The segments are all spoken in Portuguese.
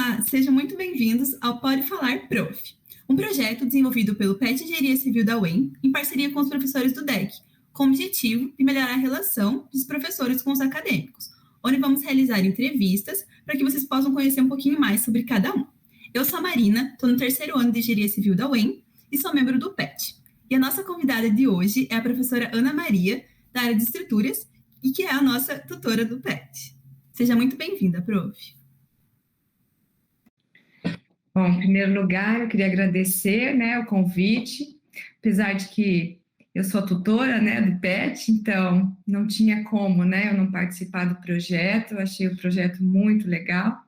Olá, sejam muito bem-vindos ao Pode Falar Prof, um projeto desenvolvido pelo PET Engenharia Civil da UEM, em parceria com os professores do DEC, com o objetivo de melhorar a relação dos professores com os acadêmicos, onde vamos realizar entrevistas para que vocês possam conhecer um pouquinho mais sobre cada um. Eu sou a Marina, estou no terceiro ano de Engenharia Civil da UEM e sou membro do PET. E a nossa convidada de hoje é a professora Ana Maria, da área de estruturas, e que é a nossa tutora do PET. Seja muito bem-vinda, prof. Bom, em primeiro lugar, eu queria agradecer, o convite, apesar de que eu sou tutora, do PET, então não tinha como, eu não participar do projeto. Eu achei o projeto muito legal.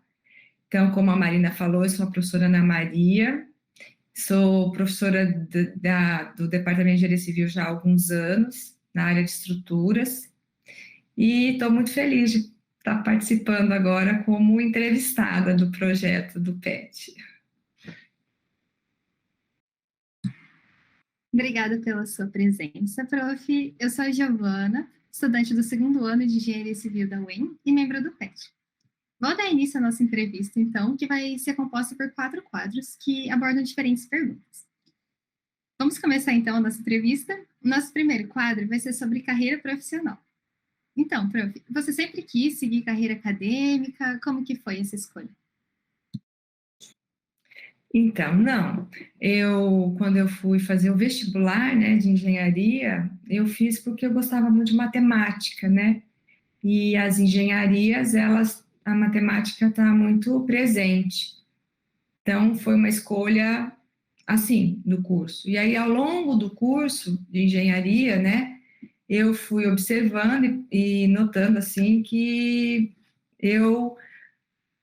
Então, como a Marina falou, eu sou a professora Ana Maria, sou professora do Departamento de Engenharia Civil já há alguns anos, na área de estruturas, e estou muito feliz de estar participando agora como entrevistada do projeto do PET. Obrigada pela sua presença, prof. Eu sou a Giovana, estudante do segundo ano de Engenharia Civil da UEM e membro do PET. Vou dar início à nossa entrevista, então, que vai ser composta por 4 quadros que abordam diferentes perguntas. Vamos começar, então, a nossa entrevista. O nosso primeiro quadro vai ser sobre carreira profissional. Então, prof, você sempre quis seguir carreira acadêmica? Como que foi essa escolha? Então, não. Quando eu fui fazer o vestibular, de engenharia, eu fiz porque eu gostava muito de matemática, E as engenharias, a matemática está muito presente. Então, foi uma escolha, assim, do curso. E aí, ao longo do curso de engenharia, eu fui observando e notando, assim, que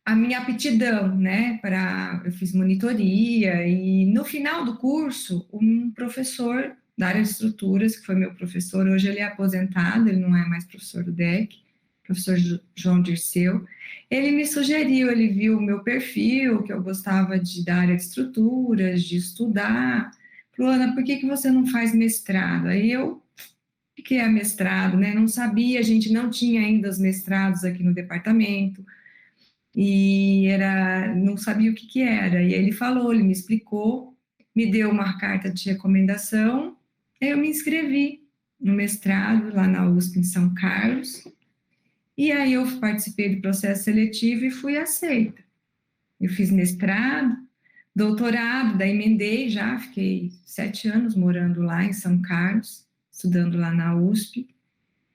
a minha aptidão, eu fiz monitoria, e no final do curso, um professor da área de estruturas, que foi meu professor, hoje ele é aposentado, ele não é mais professor do DEC, professor João Dirceu, ele me sugeriu, ele viu o meu perfil, que eu gostava da área de estruturas, de estudar, falou: Ana, por que você não faz mestrado? Aí eu fiquei a mestrado, não sabia, a gente não tinha ainda os mestrados aqui no departamento, e não sabia o que era. E ele falou, ele me explicou, me deu uma carta de recomendação, aí eu me inscrevi no mestrado lá na USP em São Carlos, e aí eu participei do processo seletivo e fui aceita. Eu fiz mestrado, doutorado, daí emendei já, fiquei 7 anos morando lá em São Carlos, estudando lá na USP,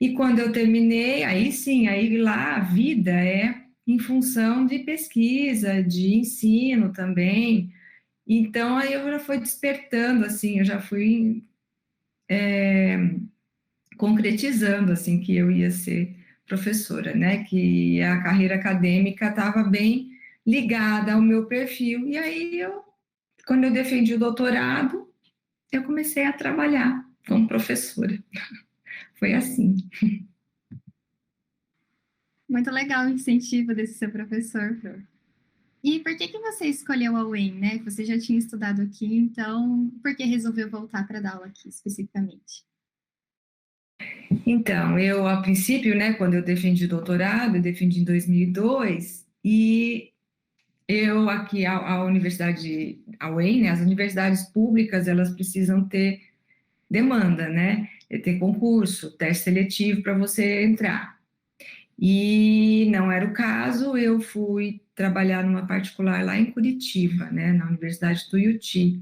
e quando eu terminei, aí sim, aí lá a vida é em função de pesquisa, de ensino também. Então, aí eu já fui despertando, assim, eu já fui concretizando, assim, que eu ia ser professora, que a carreira acadêmica estava bem ligada ao meu perfil. E aí, quando eu defendi o doutorado, eu comecei a trabalhar como professora. Foi assim. Muito legal o incentivo desse seu professor, prof. E por que você escolheu a UEM, Você já tinha estudado aqui, então por que resolveu voltar para dar aula aqui especificamente? Então, a princípio, quando eu defendi o doutorado, eu defendi em 2002, e eu aqui, a universidade, a UEM, as universidades públicas, elas precisam ter demanda, ter concurso, teste seletivo para você entrar. E não era o caso, eu fui trabalhar numa particular lá em Curitiba, na Universidade Tuiuti.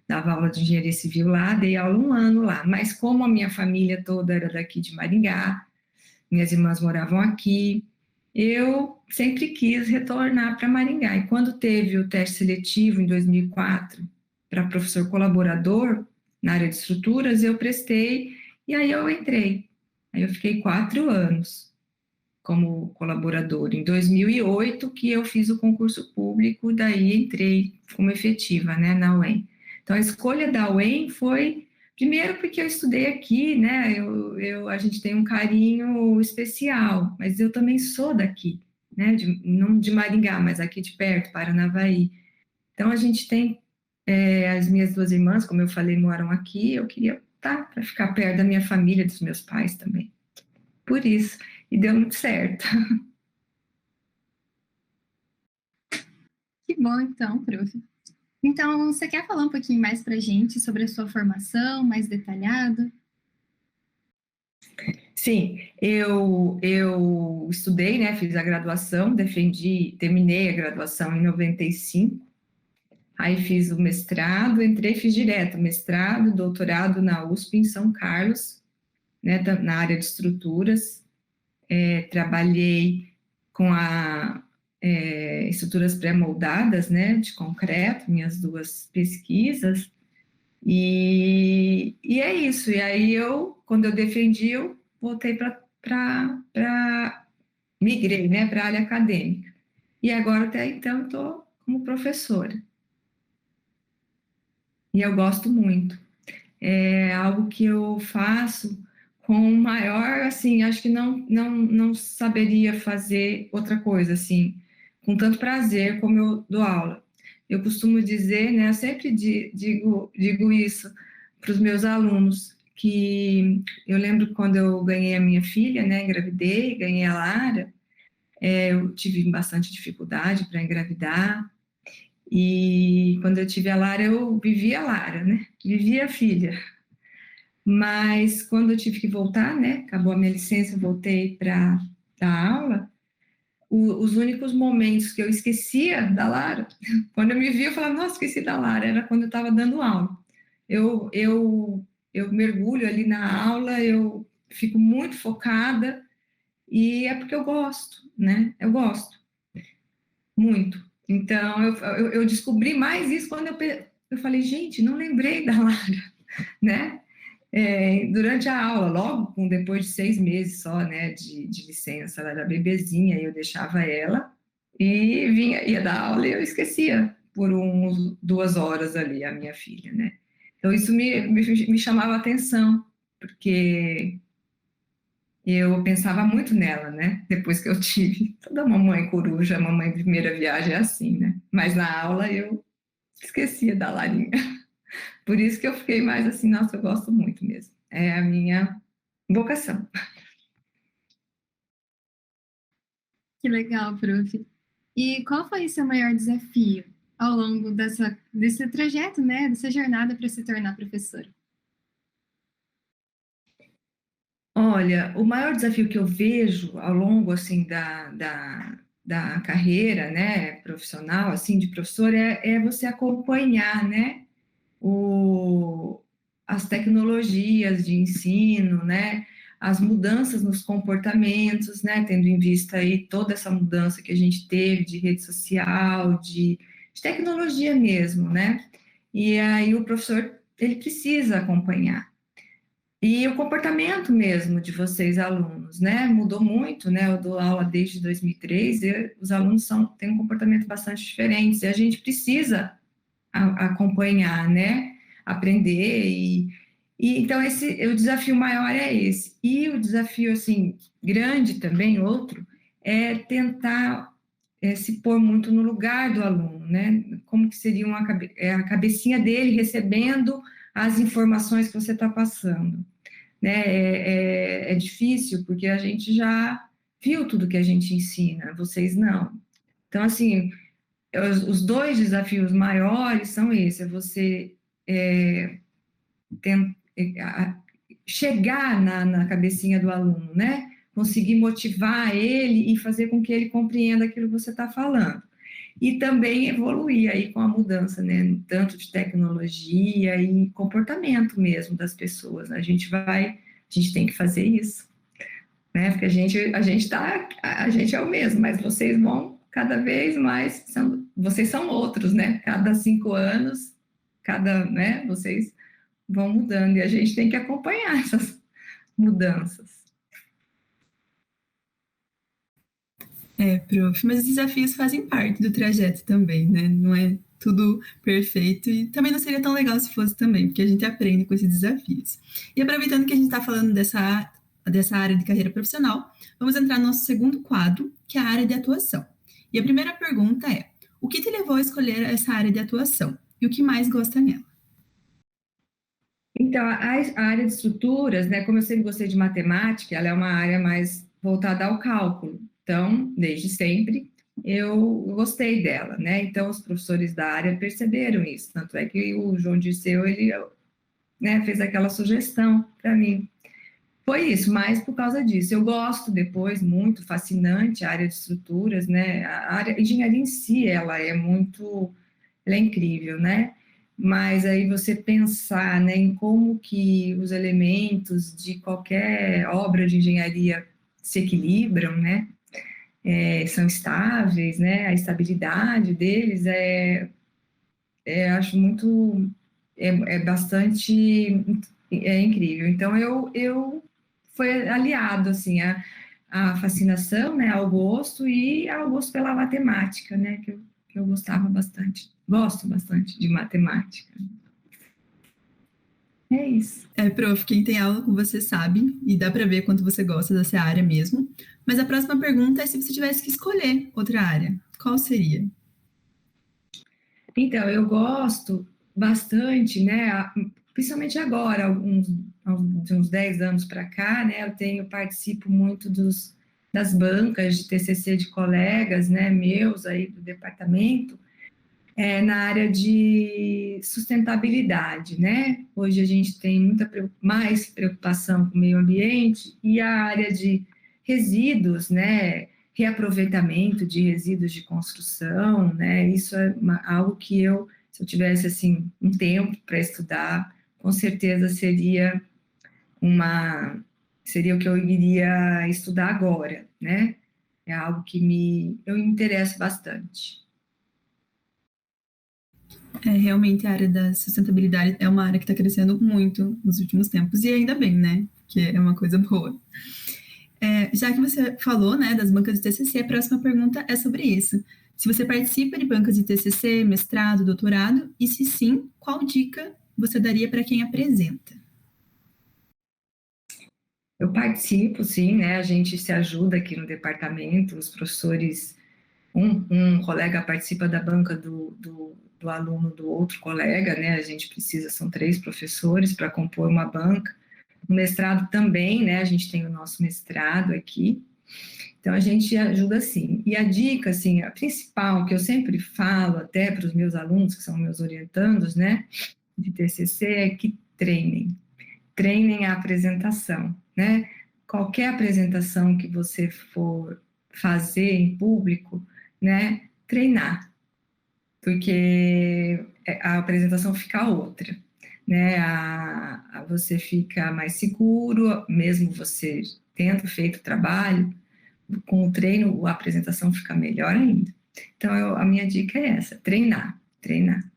Dava aula de engenharia civil lá, dei aula 1 ano lá, mas como a minha família toda era daqui de Maringá, minhas irmãs moravam aqui, eu sempre quis retornar para Maringá. E quando teve o teste seletivo em 2004 para professor colaborador na área de estruturas, eu prestei e aí eu entrei. Aí eu fiquei 4 anos como colaborador. Em 2008 que eu fiz o concurso público, daí entrei como efetiva, na UEM. Então a escolha da UEM foi primeiro porque eu estudei aqui, a gente tem um carinho especial, mas eu também sou daqui, não de Maringá, mas aqui de perto, Paranavaí. Então a gente tem as minhas 2 irmãs, como eu falei, moram aqui. Eu queria estar para ficar perto da minha família, dos meus pais também. Por isso, e deu muito certo. Que bom, então, prof. Então, você quer falar um pouquinho mais para a gente sobre a sua formação, mais detalhado? Sim, eu estudei, né, fiz a graduação, terminei a graduação em 95, aí fiz o mestrado, fiz direto, mestrado, doutorado na USP em São Carlos, né, na área de estruturas. Trabalhei com estruturas pré-moldadas, né, de concreto, minhas duas pesquisas, e é isso. E aí quando eu defendi, eu voltei migrei, né, para a área acadêmica. E agora, até então, estou como professora. E eu gosto muito. É algo que eu faço com maior, assim, acho que não saberia fazer outra coisa, assim, com tanto prazer como eu dou aula. Eu costumo dizer, né, eu sempre digo isso para os meus alunos, que eu lembro quando eu ganhei a minha filha, né, engravidei, ganhei a Lara, eu tive bastante dificuldade para engravidar, e quando eu tive a Lara, eu vivia a Lara, né, vivia a filha. Mas quando eu tive que voltar, né, acabou a minha licença, eu voltei para dar aula, os únicos momentos que eu esquecia da Lara, quando eu me via, eu falava, nossa, esqueci da Lara, era quando eu estava dando aula. Eu, eu, eu mergulho ali na aula, eu fico muito focada, e é porque eu gosto, né? Eu gosto muito. Então, eu descobri mais isso quando eu falei, gente, não lembrei da Lara, né? Durante a aula, logo depois de 6 meses só, né, de licença, ela era bebezinha, e eu deixava ela e ia dar aula e eu esquecia por 2 horas ali a minha filha, né? Então isso me chamava a atenção, porque eu pensava muito nela, né? Depois que eu tive. Toda mamãe coruja, mamãe de primeira viagem é assim, né? Mas na aula eu esquecia da Larinha. Por isso que eu fiquei mais assim, nossa, eu gosto muito mesmo. É a minha vocação. Que legal, prof. E qual foi o seu maior desafio ao longo desse trajeto, né, dessa jornada para se tornar professora? Olha, o maior desafio que eu vejo ao longo, assim, da carreira, né, profissional, assim, de professor, é você acompanhar, né, o, as tecnologias de ensino, né, as mudanças nos comportamentos, né, tendo em vista aí toda essa mudança que a gente teve de rede social, de tecnologia mesmo, né, e aí o professor, ele precisa acompanhar. E o comportamento mesmo de vocês, alunos, né? Mudou muito, né? Eu dou aula desde 2003 e os alunos têm um comportamento bastante diferente e a gente precisa acompanhar, né? Aprender então o desafio maior é esse. E o desafio, assim, grande também, outro, é tentar se pôr muito no lugar do aluno, né? Como que seria a cabecinha dele recebendo as informações que você está passando, né? É difícil, porque a gente já viu tudo que a gente ensina, vocês não. Então, assim, os dois desafios maiores são esses, é você tem, chegar na cabecinha do aluno, né? Conseguir motivar ele e fazer com que ele compreenda aquilo que você está falando. E também evoluir aí com a mudança, né? Tanto de tecnologia e comportamento mesmo das pessoas. A gente tem que fazer isso, né? Porque a gente é o mesmo, mas vocês vão cada vez mais, vocês são outros, né? Cada 5 anos, né? Vocês vão mudando e a gente tem que acompanhar essas mudanças. Prof, mas os desafios fazem parte do trajeto também, né? Não é tudo perfeito e também não seria tão legal se fosse também, porque a gente aprende com esses desafios. E aproveitando que a gente está falando dessa área de carreira profissional, vamos entrar no nosso segundo quadro, que é a área de atuação. E a primeira pergunta é: o que te levou a escolher essa área de atuação e o que mais gosta nela? Então, a área de estruturas, né, como eu sempre gostei de matemática, ela é uma área mais voltada ao cálculo. Então, desde sempre, eu gostei dela, né? Então, os professores da área perceberam isso, tanto é que o João Dirceu, ele, né, fez aquela sugestão para mim. Foi isso, mas por causa disso. Eu gosto depois, muito fascinante, a área de estruturas, né? A engenharia em si, ela é incrível, né? Mas aí você pensar, né, em como que os elementos de qualquer obra de engenharia se equilibram, né? São estáveis, né? A estabilidade deles acho muito, bastante incrível. Então eu foi aliado assim a fascinação, né, ao gosto e ao gosto pela matemática, né, que eu gostava bastante, gosto bastante de matemática. É isso. Prof, quem tem aula com você sabe, e dá para ver quanto você gosta dessa área mesmo. Mas a próxima pergunta é se você tivesse que escolher outra área, qual seria? Então, eu gosto bastante, né, principalmente agora, de uns 10 anos para cá, né, participo muito das bancas de TCC de colegas, né, meus aí do departamento, na área de sustentabilidade, né? Hoje a gente tem mais preocupação com o meio ambiente e a área de resíduos, né? Reaproveitamento de resíduos de construção, né? Isso é algo que se eu tivesse assim um tempo para estudar, com certeza seria o que eu iria estudar agora, né? É algo que eu me interesso bastante. Realmente a área da sustentabilidade é uma área que está crescendo muito nos últimos tempos, e ainda bem, né? Que é uma coisa boa. Já que você falou, né, das bancas de TCC, a próxima pergunta é sobre isso. Se você participa de bancas de TCC, mestrado, doutorado, e se sim, qual dica você daria para quem apresenta? Eu participo, sim, né? A gente se ajuda aqui no departamento, os professores, um colega participa da banca do aluno do outro colega, né? A gente precisa, são 3 professores para compor uma banca. O mestrado também, né? A gente tem o nosso mestrado aqui, então a gente ajuda sim. E a dica, assim, a principal que eu sempre falo até para os meus alunos, que são meus orientandos, né, de TCC, é que treinem a apresentação, né? Qualquer apresentação que você for fazer em público, né? Treinar, porque a apresentação fica outra, né? Você fica mais seguro, mesmo você tendo feito o trabalho, com o treino a apresentação fica melhor ainda. Então, a minha dica é essa: treinar, treinar.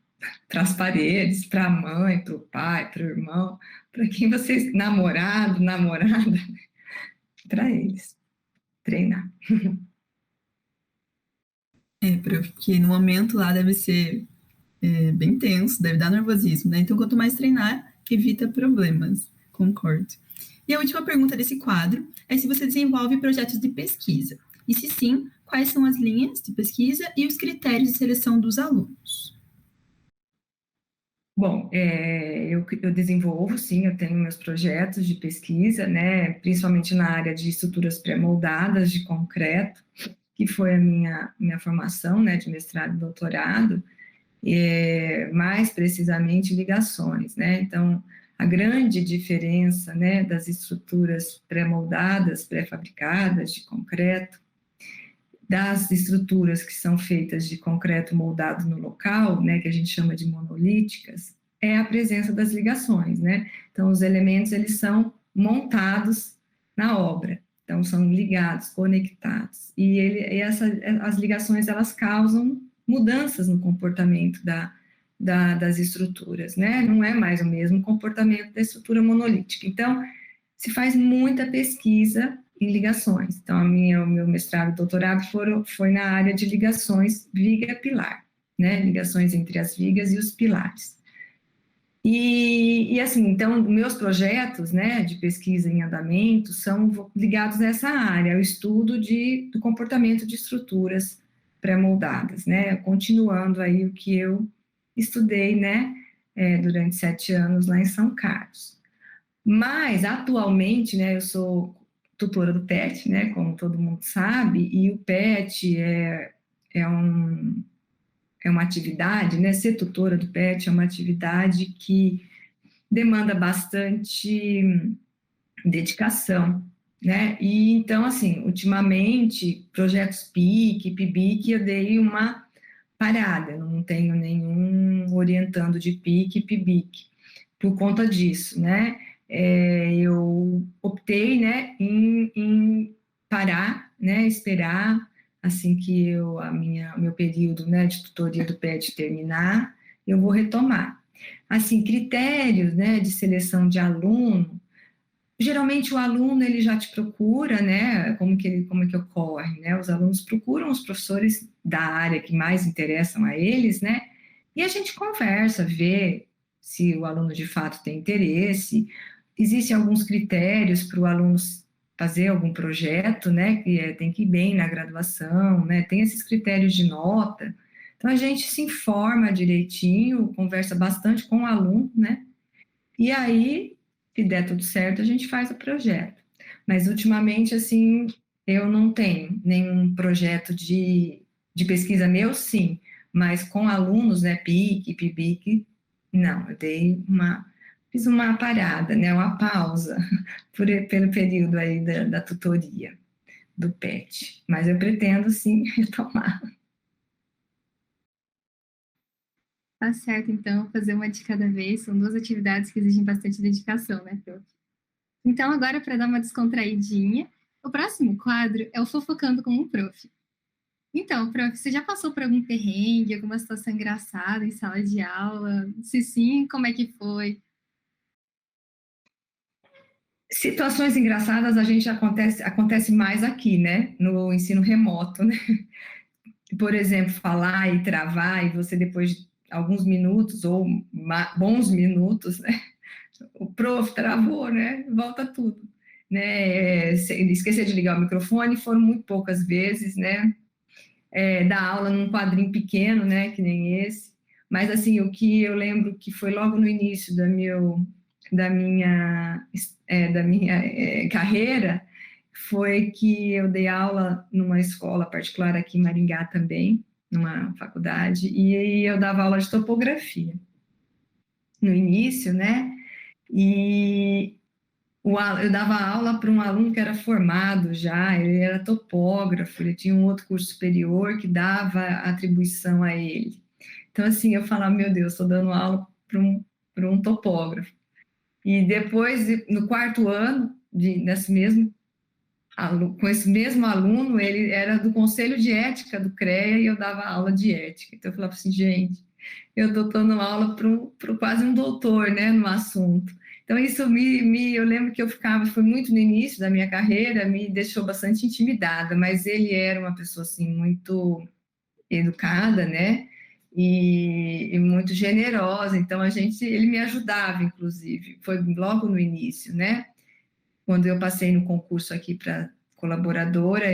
Para as paredes, para a mãe, para o pai, para o irmão, para quem vocês, namorado, namorada, para eles, treinar. Porque no momento lá deve ser bem tenso, deve dar nervosismo, né? Então, quanto mais treinar, evita problemas. Concordo. E a última pergunta desse quadro é se você desenvolve projetos de pesquisa. E se sim, quais são as linhas de pesquisa e os critérios de seleção dos alunos? Bom, eu desenvolvo, sim, eu tenho meus projetos de pesquisa, né, principalmente na área de estruturas pré-moldadas de concreto, que foi a minha formação, né, de mestrado e doutorado, mais precisamente ligações, né, então a grande diferença, né, das estruturas pré-moldadas, pré-fabricadas de concreto, das estruturas que são feitas de concreto moldado no local, né, que a gente chama de monolíticas, é a presença das ligações, né? Então, os elementos, eles são montados na obra, então são ligados, conectados, e as ligações, elas causam mudanças no comportamento das estruturas, né? Não é mais o mesmo comportamento da estrutura monolítica. Então, se faz muita pesquisa em ligações. Então, o meu mestrado e doutorado foi na área de ligações viga-pilar, né? Ligações entre as vigas e os pilares. E assim, então, meus projetos, né, de pesquisa em andamento são ligados nessa área, ao estudo do comportamento de estruturas pré-moldadas, né? Continuando aí o que eu estudei, né, durante 7 anos lá em São Carlos. Mas, atualmente, né, eu sou tutora do PET, né, como todo mundo sabe, e o PET é uma atividade, né? Ser tutora do PET é uma atividade que demanda bastante dedicação, né? E então, assim, ultimamente, projetos PIC, PIBIC, eu dei uma parada, eu não tenho nenhum orientando de PIC e PIBIC por conta disso, né? Eu optei, né, em parar, né, esperar assim que o meu período, né, de tutoria do PET terminar, eu vou retomar. Assim, critérios, né, de seleção de aluno, geralmente o aluno ele já te procura, né? Como é que ocorre, né? Os alunos procuram os professores da área que mais interessam a eles, né? E a gente conversa, vê se o aluno de fato tem interesse. Existem alguns critérios para o aluno fazer algum projeto, né? Que tem que ir bem na graduação, né? Tem esses critérios de nota. Então a gente se informa direitinho, conversa bastante com o aluno, né? E aí, se der tudo certo, a gente faz o projeto. Mas, ultimamente, assim, eu não tenho nenhum projeto de pesquisa meu, sim, mas com alunos, né, PIC, PIBIC, não, fiz uma parada, né, uma pausa pelo período aí da tutoria do PET. Mas eu pretendo, sim, retomar. Tá certo, então, fazer uma de cada vez. São duas atividades que exigem bastante dedicação, né, prof? Então, agora, para dar uma descontraidinha, o próximo quadro é o Fofocando com o Prof. Então, prof, você já passou por algum perrengue, alguma situação engraçada em sala de aula? Se sim, como é que foi? Situações engraçadas a gente acontece mais aqui, né, no ensino remoto, né? Por exemplo, falar e travar, e você depois de alguns minutos, ou bons minutos, né? O prof travou, né? Volta tudo. Né? Esquecer de ligar o microfone foram muito poucas vezes, né? Dar aula num quadrinho pequeno, né? Que nem esse. Mas, assim, o que eu lembro que foi logo no início da minha carreira foi que eu dei aula numa escola particular aqui em Maringá também, numa faculdade, e eu dava aula de topografia no início, né? E eu dava aula para um aluno que era formado já, ele era topógrafo, ele tinha um outro curso superior que dava atribuição a ele. Então, assim, eu falava, meu Deus, estou dando aula para um topógrafo. E depois, no quarto ano, com esse mesmo aluno, ele era do Conselho de Ética do CREA e eu dava aula de ética. Então, eu falava assim, gente, eu estou dando aula para quase um doutor, né, no assunto. Então, isso eu lembro que foi muito no início da minha carreira, me deixou bastante intimidada, mas ele era uma pessoa, assim, muito educada, né, e muito generosa, então ele me ajudava, inclusive, foi logo no início, né, quando eu passei no concurso aqui para colaboradora,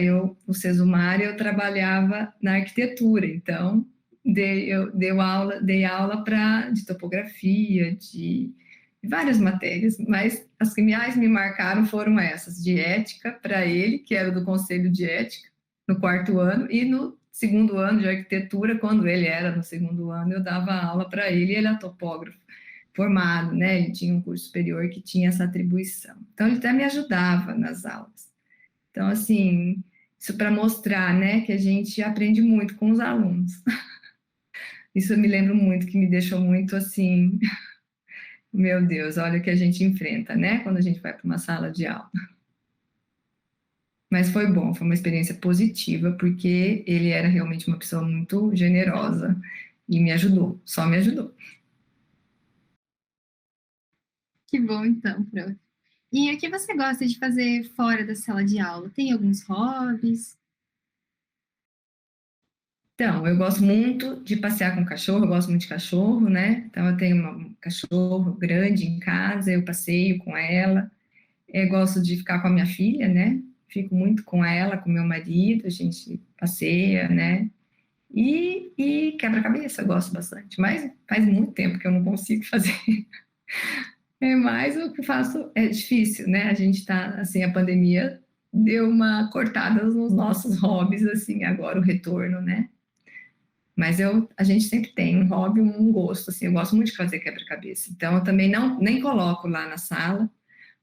no Sesumar, eu trabalhava na arquitetura, então dei aula de topografia, de várias matérias, mas as que mais me marcaram foram essas, de ética para ele, que era do Conselho de Ética, no quarto ano, e no segundo ano de arquitetura, quando ele era no segundo ano, eu dava aula para ele, ele é topógrafo formado, né? Ele tinha um curso superior que tinha essa atribuição. Então, ele até me ajudava nas aulas. Então, assim, isso para mostrar, né, que a gente aprende muito com os alunos. Isso eu me lembro muito, que me deixou muito assim, meu Deus, olha o que a gente enfrenta, né, quando a gente vai para uma sala de aula. Mas foi bom, foi uma experiência positiva, porque ele era realmente uma pessoa muito generosa e me ajudou, só me ajudou. Que bom, então, prof. E o que você gosta de fazer fora da sala de aula? Tem alguns hobbies? Então, eu gosto muito de passear com cachorro, eu gosto muito de cachorro, né? Então, eu tenho um cachorro grande em casa, eu passeio com ela. Eu gosto de ficar com a minha filha, né? Fico muito com ela, com meu marido, a gente passeia, né? E quebra-cabeça, eu gosto bastante, mas faz muito tempo que eu não consigo fazer. Mas o que eu faço é difícil, né? A gente tá, assim, a pandemia deu uma cortada nos nossos hobbies, assim, agora o retorno, né? Mas a gente sempre tem um hobby, um gosto, assim, eu gosto muito de fazer quebra-cabeça. Então, eu também nem coloco lá na sala,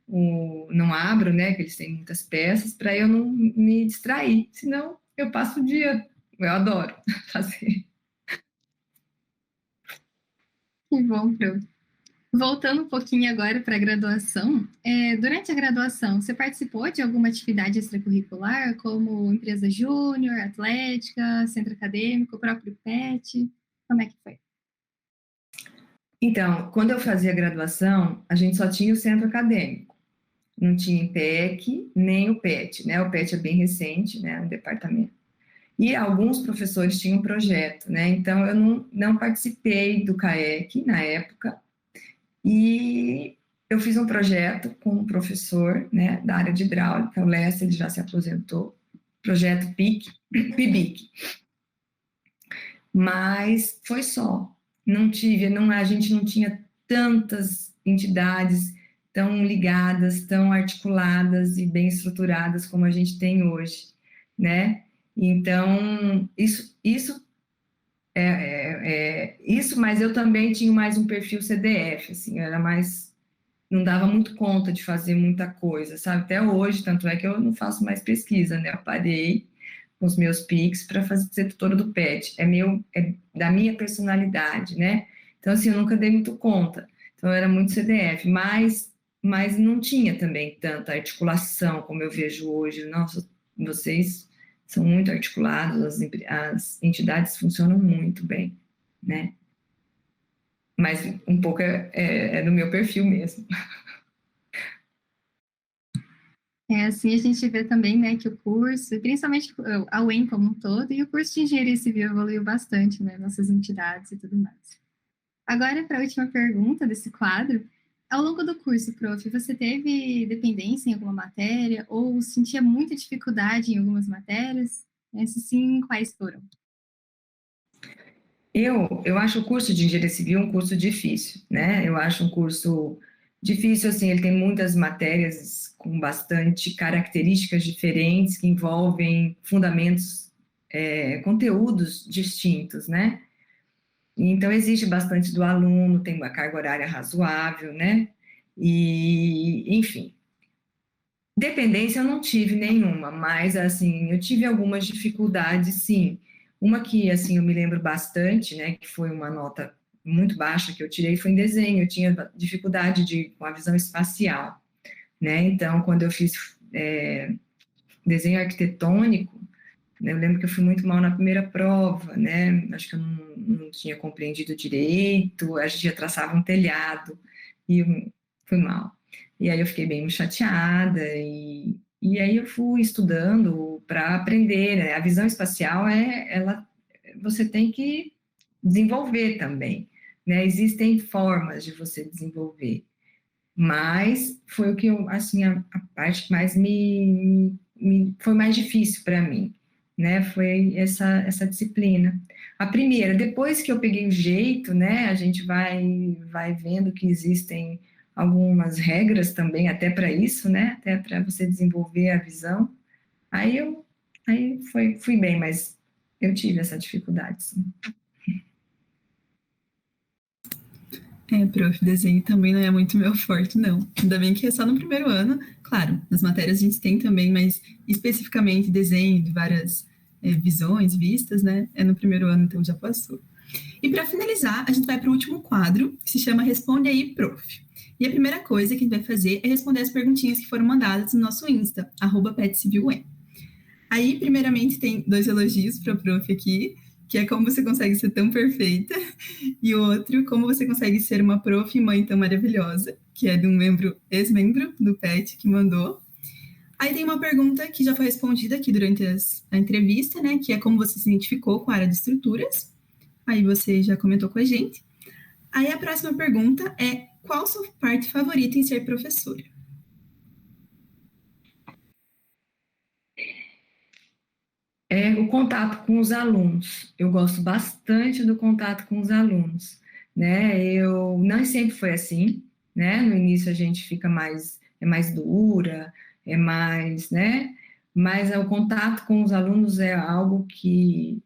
não abro, né, que eles têm muitas peças, para eu não me distrair, senão eu passo o dia, eu adoro fazer. Que bom, Pro. Voltando um pouquinho agora para a graduação, durante a graduação, você participou de alguma atividade extracurricular, como empresa júnior, atlética, centro acadêmico, próprio PET? Como é que foi? Então, quando eu fazia graduação, a gente só tinha o centro acadêmico, não tinha PEC, nem o PET, né? O PET é bem recente, né, o departamento. E alguns professores tinham projeto, né? Então, eu não participei do CAEC na época, e eu fiz um projeto com um professor, né, da área de hidráulica, o Lessa, ele já se aposentou, projeto PIBIC. Mas foi só. A gente não tinha tantas entidades tão ligadas, tão articuladas e bem estruturadas como a gente tem hoje, né? Então, isso, mas eu também tinha mais um perfil CDF, assim, era mais, não dava muito conta de fazer muita coisa, sabe? Até hoje, tanto é que eu não faço mais pesquisa, né? Eu parei com os meus PICs para ser tutora do PET, é da minha personalidade, né? Então, assim, eu nunca dei muito conta, então eu era muito CDF, mas não tinha também tanta articulação como eu vejo hoje. Nossa, vocês são muito articulados, as entidades funcionam muito bem, né? Mas um pouco é do meu perfil mesmo. Assim a gente vê também, né, que o curso, principalmente a UEM como um todo, e o curso de Engenharia Civil evoluiu bastante, né, nossas entidades e tudo mais. Agora, para a última pergunta desse quadro, ao longo do curso, prof, você teve dependência em alguma matéria ou sentia muita dificuldade em algumas matérias? Se sim, quais foram? Eu acho o curso de Engenharia Civil um curso difícil, né? Eu acho um curso difícil, assim, ele tem muitas matérias com bastante características diferentes que envolvem fundamentos, conteúdos distintos, né? Então, exige bastante do aluno, tem uma carga horária razoável, né? E, enfim, dependência eu não tive nenhuma, mas, assim, eu tive algumas dificuldades, sim. Uma que, assim, eu me lembro bastante, né, que foi uma nota muito baixa que eu tirei, foi em desenho. Eu tinha dificuldade com a visão espacial, né? Então, quando eu fiz desenho arquitetônico, né, eu lembro que eu fui muito mal na primeira prova, né? Acho que eu não tinha compreendido direito, a gente já traçava um telhado, e eu fui mal. E aí eu fiquei bem chateada, e aí eu fui estudando para aprender, né? A visão espacial, você tem que desenvolver também, né? Existem formas de você desenvolver, mas foi o que eu, assim, a parte que mais foi mais difícil para mim, né? Foi essa disciplina. A primeira, depois que eu peguei o jeito, né? A gente vai vendo que existem algumas regras também, até para isso, né? Até para você desenvolver a visão. Fui bem, mas eu tive essa dificuldade, sim. Prof, desenho também não é muito meu forte, não. Ainda bem que é só no primeiro ano. Claro, nas matérias a gente tem também, mas especificamente desenho de várias visões, vistas, né? É no primeiro ano, então já passou. E para finalizar, a gente vai para o último quadro, que se chama Responde aí, Prof. E a primeira coisa que a gente vai fazer é responder as perguntinhas que foram mandadas no nosso Insta, @PetCivilUEM. Aí, primeiramente, tem 2 elogios para a prof aqui, que é como você consegue ser tão perfeita, e o outro, como você consegue ser uma prof e mãe tão maravilhosa, que é de um ex-membro do PET que mandou. Aí tem uma pergunta que já foi respondida aqui durante a entrevista, né, que é como você se identificou com a área de estruturas. Aí você já comentou com a gente. Aí a próxima pergunta é: qual sua parte favorita em ser professora? É o contato com os alunos. Eu gosto bastante do contato com os alunos, né? Eu não sempre foi assim, né? No início a gente fica mais dura, né? Mas o contato com os alunos é algo que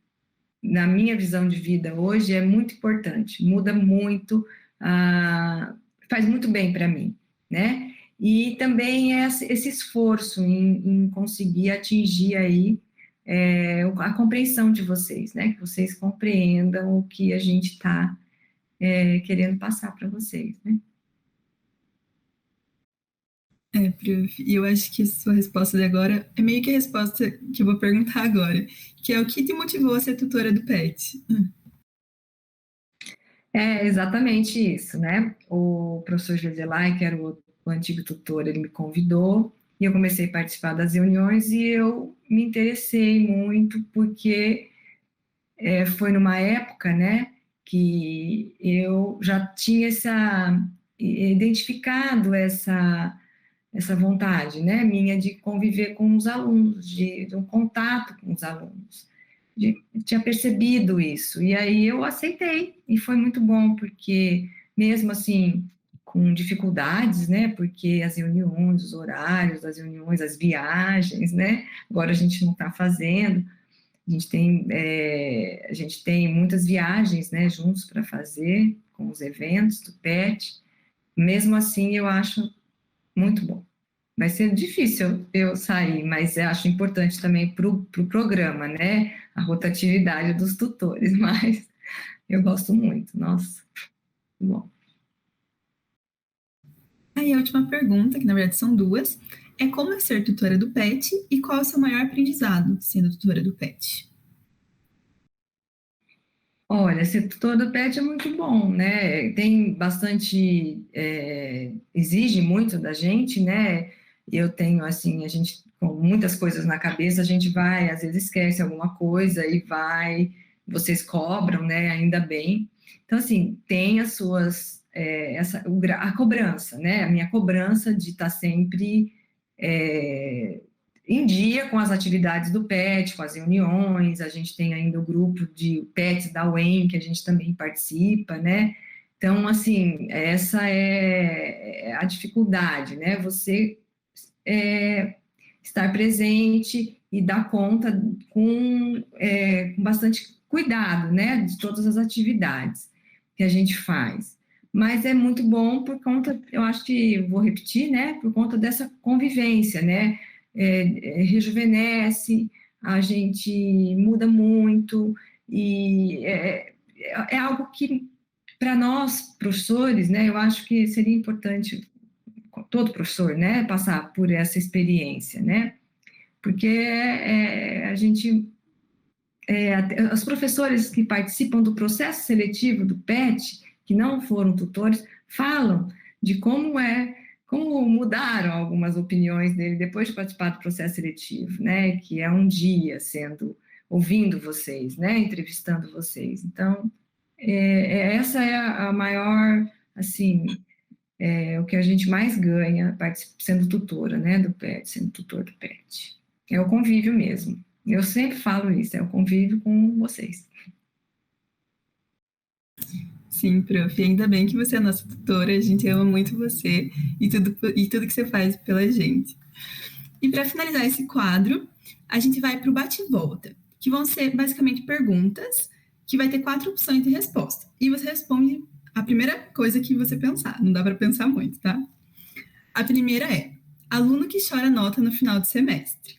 na minha visão de vida hoje, é muito importante, muda muito, faz muito bem para mim, né? E também esse esforço em conseguir atingir aí a compreensão de vocês, né? Que vocês compreendam o que a gente está querendo passar para vocês, né? Prof, e eu acho que sua resposta de agora é meio que a resposta que eu vou perguntar agora, que é o que te motivou a ser tutora do PET? É exatamente isso, né? O professor Joselai, que era o antigo tutor, ele me convidou e eu comecei a participar das reuniões e eu me interessei muito porque foi numa época, né, que eu já tinha identificado essa vontade, né, minha de conviver com os alunos, de um contato com os alunos. Tinha percebido isso, e aí eu aceitei, e foi muito bom, porque mesmo assim, com dificuldades, né, porque as reuniões, os horários das reuniões, as viagens, né, agora a gente não está fazendo, a gente tem muitas viagens, né, juntos para fazer, com os eventos do PET, mesmo assim eu acho muito bom. Vai ser difícil eu sair, mas eu acho importante também para o programa, né? A rotatividade dos tutores, mas eu gosto muito, nossa, bom. Aí a última pergunta, que na verdade são duas, é como é ser tutora do PET e qual é o seu maior aprendizado sendo tutora do PET? Olha, ser tutor do PET é muito bom, né? Tem bastante, exige muito da gente, né? Eu tenho, assim, a gente, com muitas coisas na cabeça, a gente vai, às vezes esquece alguma coisa e vai, vocês cobram, né? Ainda bem. Então, assim, tem as suas, a cobrança, né? A minha cobrança de estar sempre em dia com as atividades do PET, com as reuniões, a gente tem ainda o grupo de PETs da UEM, que a gente também participa, né? Então, assim, essa é a dificuldade, né? Você estar presente e dar conta com bastante cuidado, né? De todas as atividades que a gente faz. Mas é muito bom por conta, eu acho que vou repetir, né? Por conta dessa convivência, né? Rejuvenesce, a gente muda muito, e é algo que, para nós, professores, né, eu acho que seria importante, todo professor, né, passar por essa experiência, né, porque a gente, os professores que participam do processo seletivo do PET, que não foram tutores, falam de como mudaram algumas opiniões dele depois de participar do processo seletivo, né? Que é um dia ouvindo vocês, né? Entrevistando vocês. Então, essa é a maior, assim, o que a gente mais ganha sendo tutora, né? Do PET, sendo tutor do PET. É o convívio mesmo. Eu sempre falo isso, é o convívio com vocês. Sim, prof. Ainda bem que você é nossa tutora, a gente ama muito você e tudo que você faz pela gente. E para finalizar esse quadro, a gente vai para o bate-volta, que vão ser basicamente perguntas, que vai ter 4 opções de resposta. E você responde a primeira coisa que você pensar, não dá para pensar muito, tá? A primeira é: aluno que chora nota no final do semestre.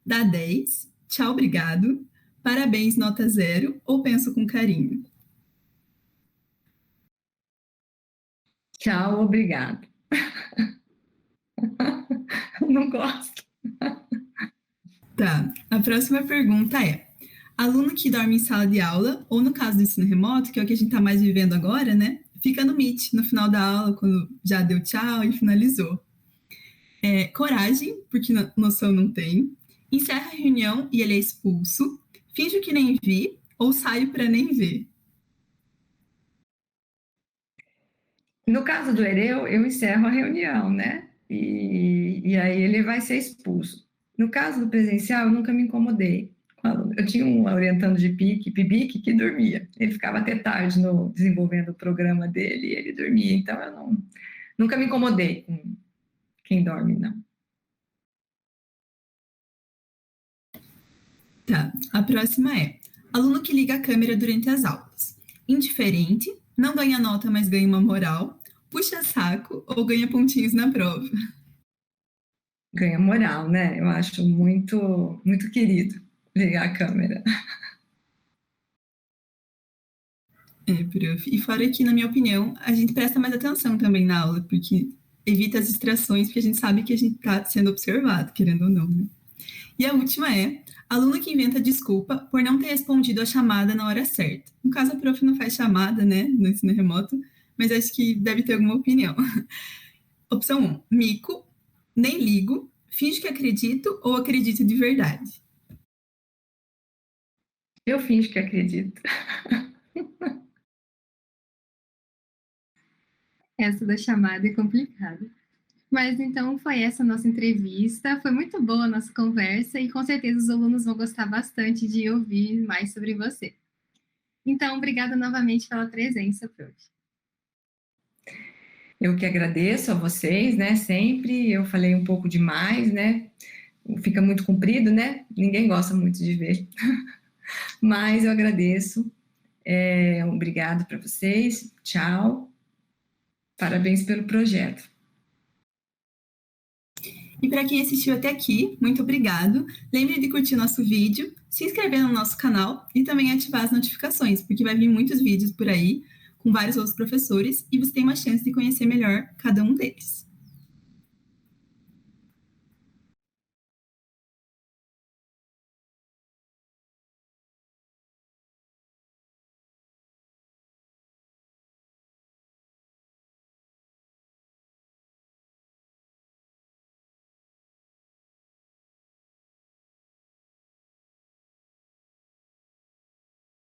Dá 10, tchau, obrigado, parabéns, nota 0 ou penso com carinho? Tchau, obrigado. Não gosto. Tá, a próxima pergunta é: aluno que dorme em sala de aula, ou no caso do ensino remoto, que é o que a gente está mais vivendo agora, né? Fica no Meet no final da aula, quando já deu tchau e finalizou. Coragem, porque noção não tem. Encerra a reunião e ele é expulso. Finjo que nem vi, ou saio para nem ver. No caso do Ereu, eu encerro a reunião, né? E aí ele vai ser expulso. No caso do presencial, eu nunca me incomodei com aluno. Eu tinha um orientando de PIBIC, que dormia. Ele ficava até tarde desenvolvendo o programa dele e ele dormia. Então, eu nunca me incomodei com quem dorme, não. Tá, a próxima é: Aluno que liga a câmera durante as aulas. Indiferente, não ganha nota, mas ganha uma moral. Puxa saco ou ganha pontinhos na prova. Ganha moral, né? Eu acho muito, muito querido ligar a câmera. Prof. E fora que, na minha opinião, a gente presta mais atenção também na aula, porque evita as distrações, porque a gente sabe que a gente está sendo observado, querendo ou não, né? E a última é, aluno que inventa desculpa por não ter respondido a chamada na hora certa. No caso, a prof não faz chamada, né, no ensino remoto, mas acho que deve ter alguma opinião. Opção 1, mico, nem ligo, finge que acredito ou acredito de verdade. Eu finjo que acredito. Essa da chamada é complicada. Mas então foi essa a nossa entrevista. Foi muito boa a nossa conversa e com certeza os alunos vão gostar bastante de ouvir mais sobre você. Então, obrigada novamente pela presença, prof. Eu que agradeço a vocês, né? Sempre eu falei um pouco demais, né? Fica muito comprido, né? Ninguém gosta muito de ver. Mas eu agradeço. Obrigado para vocês. Tchau. Parabéns pelo projeto. E para quem assistiu até aqui, muito obrigado. Lembre de curtir nosso vídeo, se inscrever no nosso canal e também ativar as notificações, porque vai vir muitos vídeos por aí com vários outros professores e você tem uma chance de conhecer melhor cada um deles.